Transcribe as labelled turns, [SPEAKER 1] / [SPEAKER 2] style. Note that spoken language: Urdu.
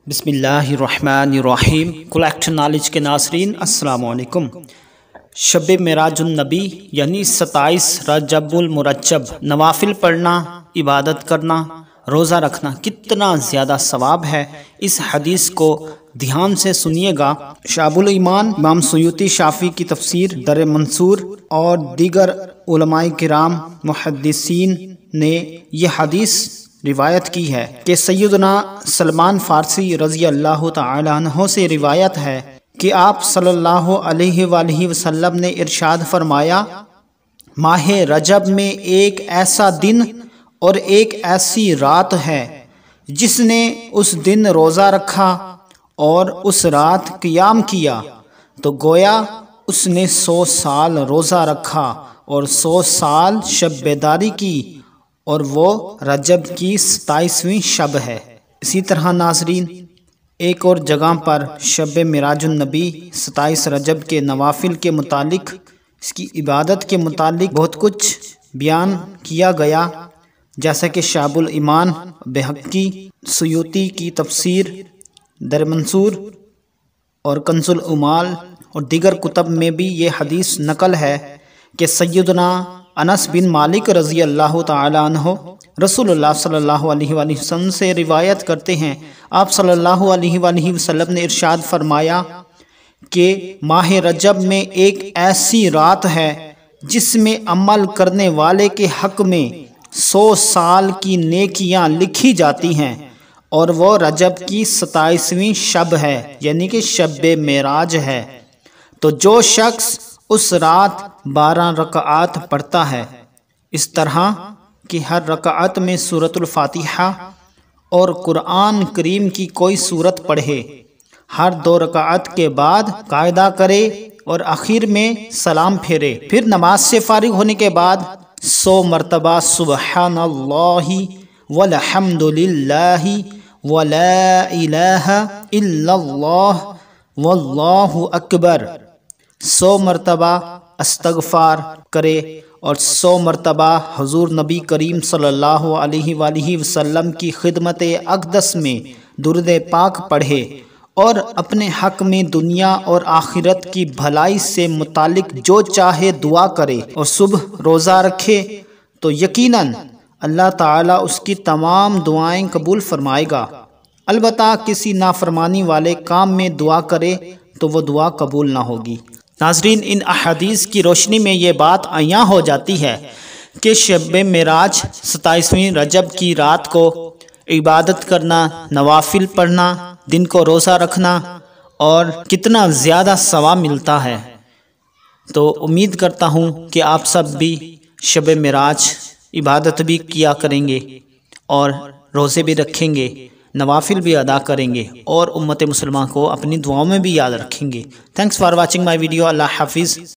[SPEAKER 1] بسم اللہ الرحمن الرحیم کلیکٹ نالج کے ناظرین السلام علیکم۔ شب معراج النبی یعنی 27 رجب المرجب، نوافل پڑھنا، عبادت کرنا، روزہ رکھنا کتنا زیادہ ثواب ہے، اس حدیث کو دھیان سے سنیے گا۔ شعب الایمان امام سیوطی شافعی کی تفسیر در منصور اور دیگر علماء کرام محدثین نے یہ حدیث روایت کی ہے کہ سیدنا سلمان فارسی رضی اللہ تعالی عنہ سے روایت ہے کہ آپ صلی اللہ علیہ وآلہ وسلم نے ارشاد فرمایا، ماہ رجب میں ایک ایسا دن اور ایک ایسی رات ہے جس نے اس دن روزہ رکھا اور اس رات قیام کیا تو گویا اس نے 100 سال روزہ رکھا اور 100 سال شب بیداری کی، اور وہ رجب کی 27ویں شب ہے۔ اسی طرح ناظرین ایک اور جگہ پر شب معراج النبی 27 رجب کے نوافل کے متعلق، اس کی عبادت کے متعلق بہت کچھ بیان کیا گیا، جیسا کہ شعب الایمان، بہقی، سیوطی کی تفسیر در منصور اور کنز العمال اور دیگر کتب میں بھی یہ حدیث نقل ہے کہ سیدنا انس بن مالک رضی اللہ تعالی عنہ رسول اللہ صلی اللہ علیہ وآلہ وسلم سے روایت کرتے ہیں، آپ صلی اللہ علیہ وآلہ وسلم نے ارشاد فرمایا کہ ماہ رجب میں ایک ایسی رات ہے جس میں عمل کرنے والے کے حق میں 100 سال کی نیکیاں لکھی جاتی ہیں، اور وہ رجب کی 27ویں شب ہے، یعنی کہ شب معراج ہے۔ تو جو شخص اس رات 12 رکعات پڑھتا ہے، اس طرح کہ ہر رکعت میں سورۃ الفاتحہ اور قرآن کریم کی کوئی سورت پڑھے، ہر 2 رکعت کے بعد قاعدہ کرے اور آخر میں سلام پھیرے، پھر نماز سے فارغ ہونے کے بعد 100 مرتبہ سبحان اللہ والحمد للہ ولا الہ الا اللہ واللہ اکبر، 100 مرتبہ استغفار کرے اور 100 مرتبہ حضور نبی کریم صلی اللہ علیہ وآلہ وسلم کی خدمت اقدس میں درود پاک پڑھے، اور اپنے حق میں دنیا اور آخرت کی بھلائی سے متعلق جو چاہے دعا کرے اور صبح روزہ رکھے تو یقیناً اللہ تعالیٰ اس کی تمام دعائیں قبول فرمائے گا۔ البتہ کسی نافرمانی والے کام میں دعا کرے تو وہ دعا قبول نہ ہوگی۔ ناظرین ان احادیث کی روشنی میں یہ بات عیاں ہو جاتی ہے کہ شب معراج 27ویں رجب کی رات کو عبادت کرنا، نوافل پڑھنا، دن کو روزہ رکھنا اور کتنا زیادہ ثواب ملتا ہے۔ تو امید کرتا ہوں کہ آپ سب بھی شب معراج عبادت بھی کیا کریں گے اور روزے بھی رکھیں گے، نوافل بھی ادا کریں گے، اور امت مسلمہ کو اپنی دعاؤں میں بھی یاد رکھیں گے۔ Thanks for watching my video. اللہ حافظ۔